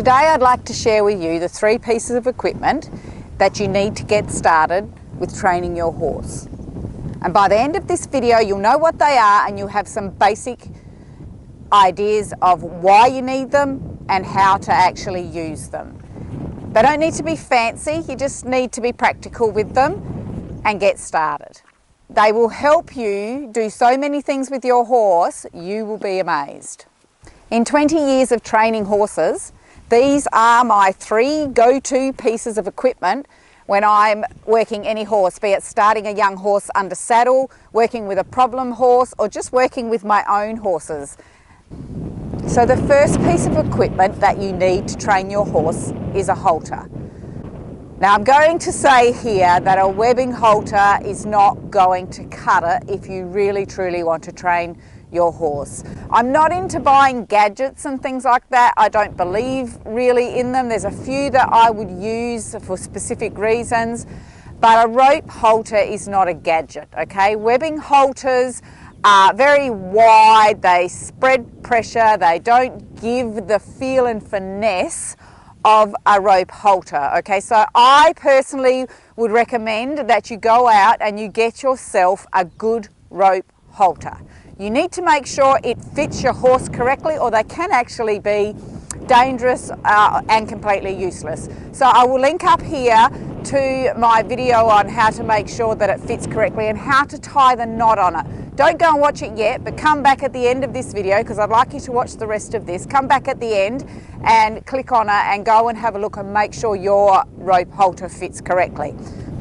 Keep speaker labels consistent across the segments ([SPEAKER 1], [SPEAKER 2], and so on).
[SPEAKER 1] Today I'd like to share with you the 3 pieces of equipment that you need to get started with training your horse. And by the end of this video you'll know what they are and you'll have some basic ideas of why you need them and how to actually use them. They don't need to be fancy, you just need to be practical with them and get started. They will help you do so many things with your horse, you will be amazed. In 20 years of training horses, these are my 3 go-to pieces of equipment when I'm working any horse, be it starting a young horse under saddle, working with a problem horse, or just working with my own horses. So the first piece of equipment that you need to train your horse is a halter. Now I'm going to say here that a webbing halter is not going to cut it if you really truly want to train your horse. I'm not into buying gadgets and things like that. I don't believe really in them. There's a few that I would use for specific reasons, but a rope halter is not a gadget, okay? Webbing halters are very wide, they spread pressure, they don't give the feel and finesse of a rope halter, okay? So I personally would recommend that you go out and you get yourself a good rope halter. You need to make sure it fits your horse correctly, or they can actually be dangerous and completely useless. So I will link up here to my video on how to make sure that it fits correctly and how to tie the knot on it. Don't go and watch it yet, but come back at the end of this video because I'd like you to watch the rest of this. Come back at the end and click on it and go and have a look and make sure your rope halter fits correctly.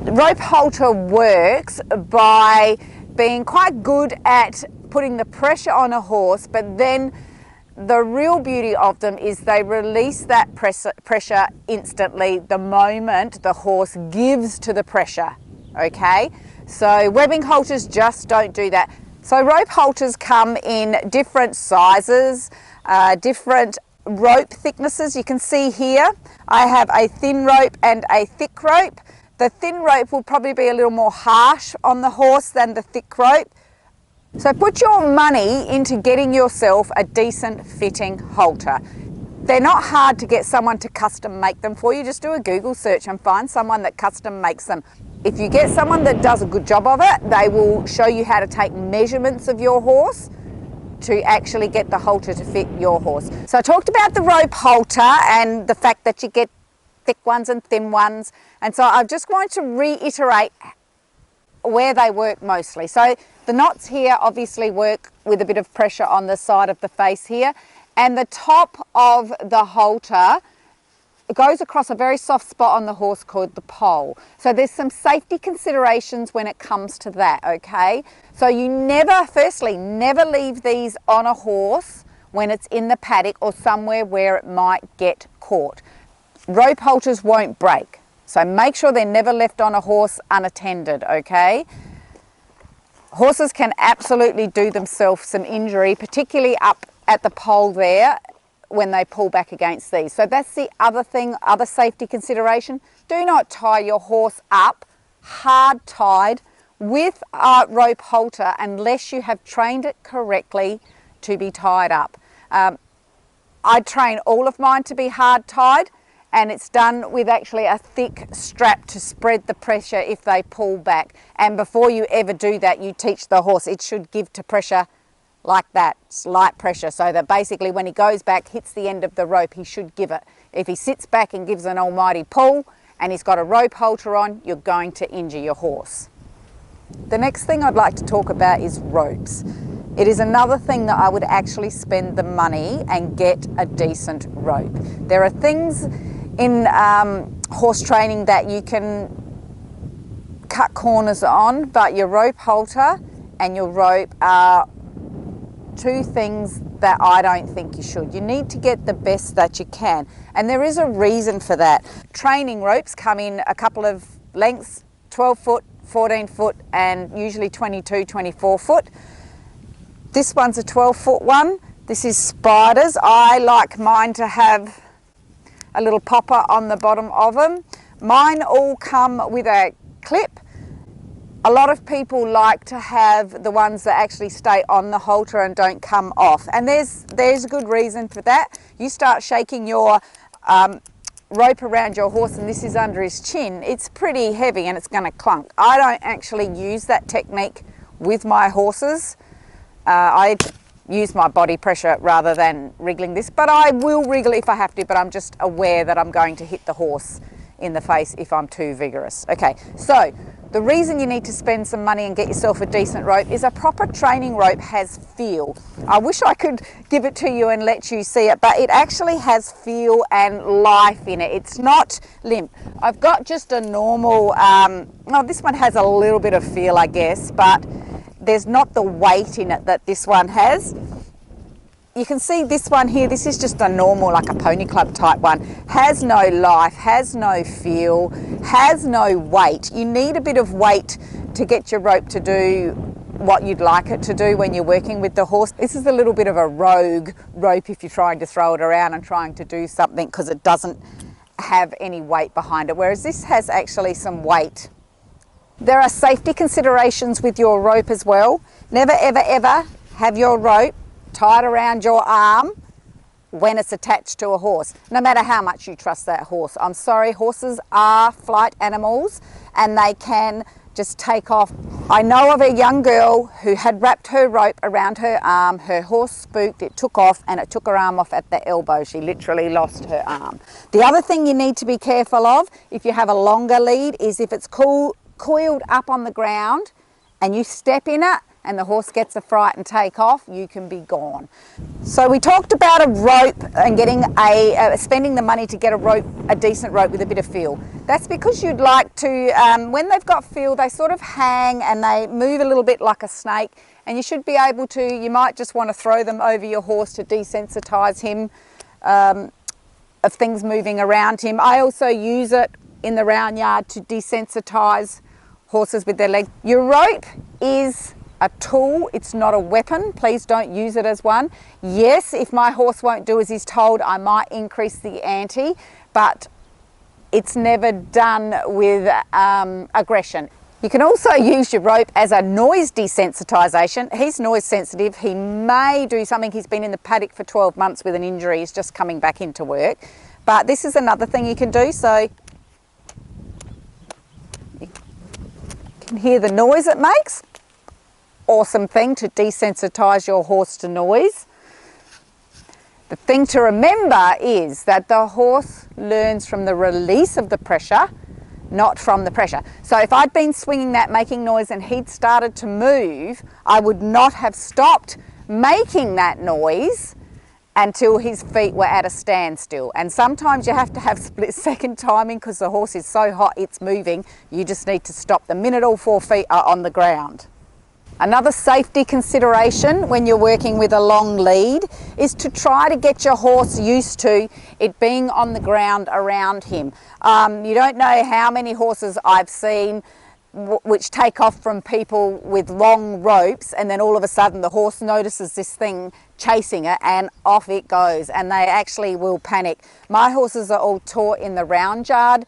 [SPEAKER 1] The rope halter works by being quite good at putting the pressure on a horse, but then the real beauty of them is they release that pressure instantly the moment the horse gives to the pressure, okay? So webbing halters just don't do that. So rope halters come in different sizes, different rope thicknesses. You can see here I have a thin rope and a thick rope. The thin rope will probably be a little more harsh on the horse than the thick rope. So put your money into getting yourself a decent fitting halter. They're not hard to get someone to custom make them for you. Just do a Google search and find someone that custom makes them. If you get someone that does a good job of it, they will show you how to take measurements of your horse to actually get the halter to fit your horse. So I talked about the rope halter and the fact that you get thick ones and thin ones. And so I'm just going to reiterate where they work mostly. So the knots here obviously work with a bit of pressure on the side of the face here, and the top of the halter goes across a very soft spot on the horse called the poll. So there's some safety considerations when it comes to that, okay? So you firstly never leave these on a horse when it's in the paddock or somewhere where it might get caught. Rope halters won't break, so make sure they're never left on a horse unattended, okay? Horses can absolutely do themselves some injury, particularly up at the pole there when they pull back against these. So that's the other thing, other safety consideration. Do not tie your horse up hard tied with a rope halter unless you have trained it correctly to be tied up. I train all of mine to be hard tied, and it's done with actually a thick strap to spread the pressure if they pull back. And before you ever do that, you teach the horse it should give to pressure like that, slight pressure, so that basically when he goes back, hits the end of the rope, he should give it. If he sits back and gives an almighty pull and he's got a rope halter on, you're going to injure your horse. The next thing I'd like to talk about is ropes. It is another thing that I would actually spend the money and get a decent rope. There are things in horse training that you can cut corners on, but your rope halter and your rope are 2 things that I don't think you should. You need to get the best that you can, and there is a reason for that. Training ropes come in a couple of lengths, 12 foot, 14 foot, and usually 22, 24 foot. This one's a 12-foot one. This is spiders. I like mine to have a little popper on the bottom of them. Mine all come with a clip. A lot of people like to have the ones that actually stay on the halter and don't come off, and there's a good reason for that. You start shaking your rope around your horse and this is under his chin, it's pretty heavy and it's going to clunk. I don't actually use that technique with my horses. I use my body pressure rather than wriggling this, but I will wriggle if I have to, but I'm just aware that I'm going to hit the horse in the face if I'm too vigorous. Okay, so the reason you need to spend some money and get yourself a decent rope is a proper training rope has feel. I wish I could give it to you and let you see it, but it actually has feel and life in it. It's not limp. I've got just a normal, oh, this one has a little bit of feel, I guess, but there's not the weight in it that this one has. You can see this one here, this is just a normal, like a pony club type one. Has no life, has no feel, has no weight. You need a bit of weight to get your rope to do what you'd like it to do when you're working with the horse. This is a little bit of a rogue rope if you're trying to throw it around and trying to do something because it doesn't have any weight behind it, whereas this has actually some weight. There are safety considerations with your rope as well. Never, ever, ever have your rope tied around your arm when it's attached to a horse, no matter how much you trust that horse. I'm sorry, horses are flight animals and they can just take off. I know of a young girl who had wrapped her rope around her arm, her horse spooked, it took off and it took her arm off at the elbow. She literally lost her arm. The other thing you need to be careful of if you have a longer lead is if it's coiled up on the ground and you step in it and the horse gets a fright and take off, you can be gone. So we talked about a rope and getting spending the money to get a rope, a decent rope with a bit of feel. That's because you'd like to, when they've got feel, they sort of hang and they move a little bit like a snake, and you should be able to, you might just want to throw them over your horse to desensitize him of things moving around him. I also use it in the round yard to desensitize horses with their legs. Your rope is a tool, it's not a weapon. Please don't use it as one. Yes, if my horse won't do as he's told, I might increase the ante, but it's never done with aggression. You can also use your rope as a noise desensitization. He's noise sensitive. He may do something. He's been in the paddock for 12 months with an injury. He's just coming back into work. But this is another thing you can do. So you can hear the noise it makes. Awesome thing to desensitize your horse to noise. The thing to remember is that the horse learns from the release of the pressure, not from the pressure. So if I'd been swinging that, making noise, and he'd started to move, I would not have stopped making that noise until his feet were at a standstill. And sometimes you have to have split-second timing because the horse is so hot it's moving. You just need to stop the minute all 4 feet are on the ground. Another safety consideration when you're working with a long lead is to try to get your horse used to it being on the ground around him. You don't know how many horses I've seen which take off from people with long ropes, and then all of a sudden the horse notices this thing chasing it and off it goes, and they actually will panic. My horses are all taught in the round yard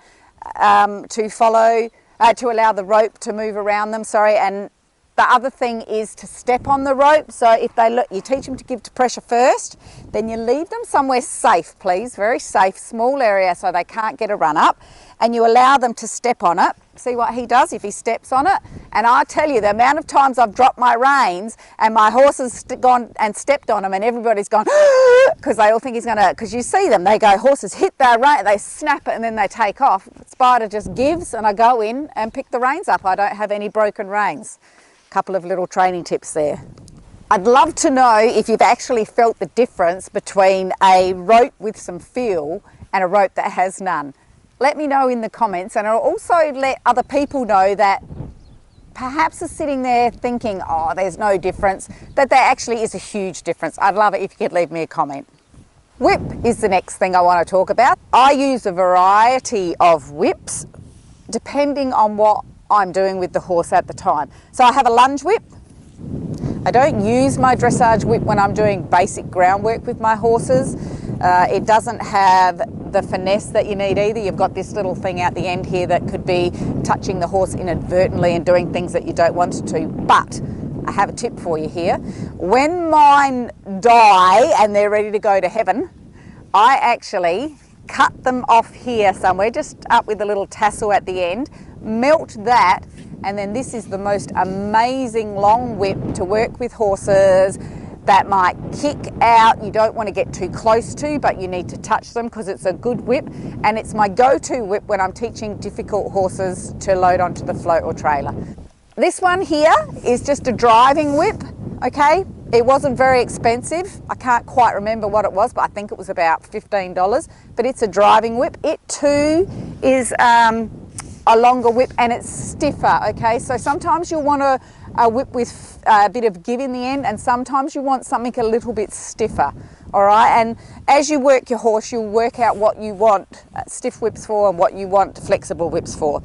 [SPEAKER 1] to allow the rope to move around them, and the other thing is to step on the rope. So if they look, you teach them to give to pressure first, then you leave them somewhere safe, please, very safe, small area so they can't get a run up, and you allow them to step on it. See what he does if he steps on it? And I tell you, the amount of times I've dropped my reins and my horse has gone and stepped on him and everybody's gone, because they all think he's gonna, because you see them, they go, horses hit their rein, they snap it and then they take off. Spider just gives and I go in and pick the reins up. I don't have any broken reins. Couple of little training tips there. I'd love to know if you've actually felt the difference between a rope with some feel and a rope that has none. Let me know in the comments, and I'll also let other people know that perhaps are sitting there thinking, oh, there's no difference, that there actually is a huge difference. I'd love it if you could leave me a comment. Whip is the next thing I want to talk about. I use a variety of whips depending on what I'm doing with the horse at the time. So I have a lunge whip. I don't use my dressage whip when I'm doing basic groundwork with my horses. It doesn't have the finesse that you need either. You've got this little thing out the end here that could be touching the horse inadvertently and doing things that you don't want it to. But I have a tip for you here. When mine die and they're ready to go to heaven, I actually cut them off here somewhere, just up with a little tassel at the end, melt that, and then this is the most amazing long whip to work with horses that might kick out. You don't want to get too close to, but you need to touch them because it's a good whip, and it's my go-to whip when I'm teaching difficult horses to load onto the float or trailer. This one here is just a driving whip, okay? It wasn't very expensive. I can't quite remember what it was, but I think it was about $15, but it's a driving whip. It too is a longer whip, and it's stiffer, okay? So sometimes you'll want a whip with a bit of give in the end, and sometimes you want something a little bit stiffer, all right? And as you work your horse, you'll work out what you want stiff whips for and what you want flexible whips for.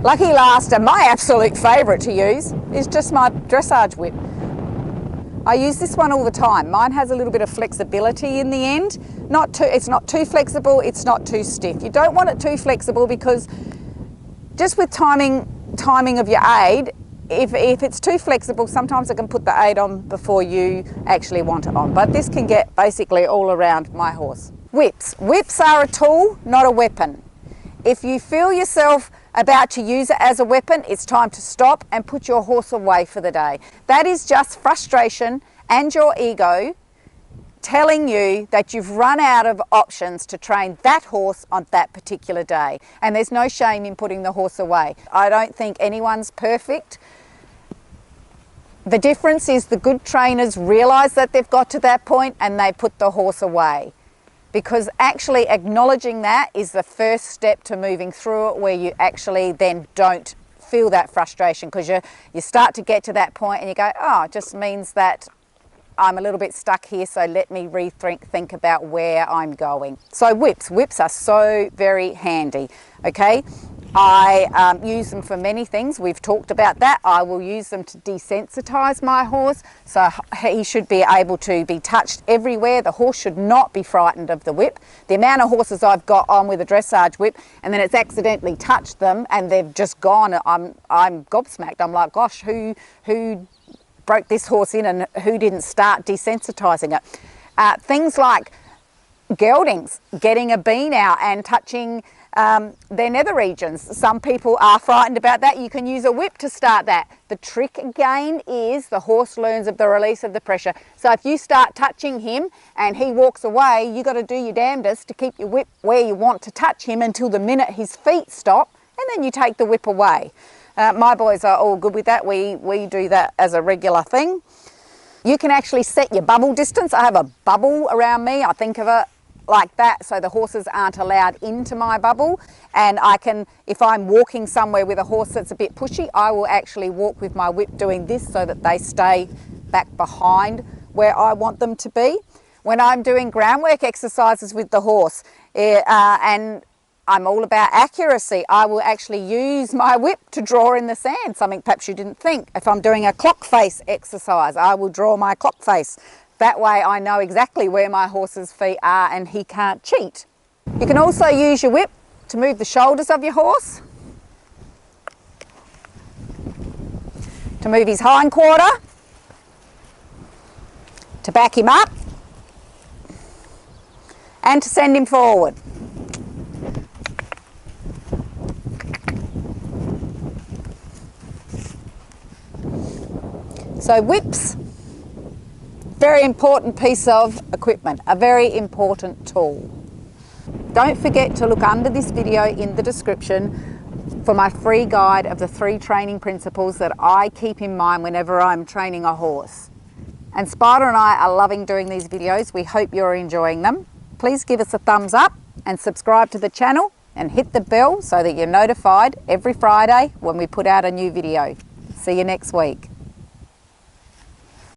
[SPEAKER 1] Lucky last, and my absolute favourite to use, is just my dressage whip. I use this one all the time. Mine has a little bit of flexibility in the end. It's not too flexible, it's not too stiff. You don't want it too flexible because just with timing of your aid, if it's too flexible, sometimes I can put the aid on before you actually want it on. But this can get basically all around my horse. Whips. Whips are a tool, not a weapon. If you feel yourself about to use it as a weapon, it's time to stop and put your horse away for the day. That is just frustration and your ego telling you that you've run out of options to train that horse on that particular day. And there's no shame in putting the horse away. I don't think anyone's perfect. The difference is the good trainers realise that they've got to that point and they put the horse away. Because actually acknowledging that is the first step to moving through it, where you actually then don't feel that frustration, because you start to get to that point and you go, oh, it just means that I'm a little bit stuck here, so let me think about where I'm going. So whips are so very handy, okay? I use them for many things. We've talked about that. I will use them to desensitize my horse, so he should be able to be touched everywhere. The horse should not be frightened of the whip. The amount of horses I've got on with a dressage whip and then it's accidentally touched them and they've just gone, I'm gobsmacked. I'm like, gosh, who broke this horse in and who didn't start desensitizing it? Things like geldings, getting a bean out and touching their nether regions. Some people are frightened about that. You can use a whip to start that. The trick again is the horse learns of the release of the pressure. So if you start touching him and he walks away, you got to do your damnedest to keep your whip where you want to touch him until the minute his feet stop, and then you take the whip away. My boys are all good with that. We do that as a regular thing. You can actually set your bubble distance. I have a bubble around me. I think of it like that, so the horses aren't allowed into my bubble, and I can, if I'm walking somewhere with a horse that's a bit pushy, I will actually walk with my whip doing this so that they stay back behind where I want them to be. When I'm doing groundwork exercises with the horse, and I'm all about accuracy, I will actually use my whip to draw in the sand, something perhaps you didn't think. If I'm doing a clock face exercise, I will draw my clock face. That way I know exactly where my horse's feet are and he can't cheat. You can also use your whip to move the shoulders of your horse, to move his hind quarter, to back him up, and to send him forward. So whips, very important piece of equipment, a very important tool. Don't forget to look under this video in the description for my free guide of the 3 training principles that I keep in mind whenever I'm training a horse. And Spider and I are loving doing these videos. We hope you're enjoying them. Please give us a thumbs up and subscribe to the channel and hit the bell so that you're notified every Friday when we put out a new video. See you next week.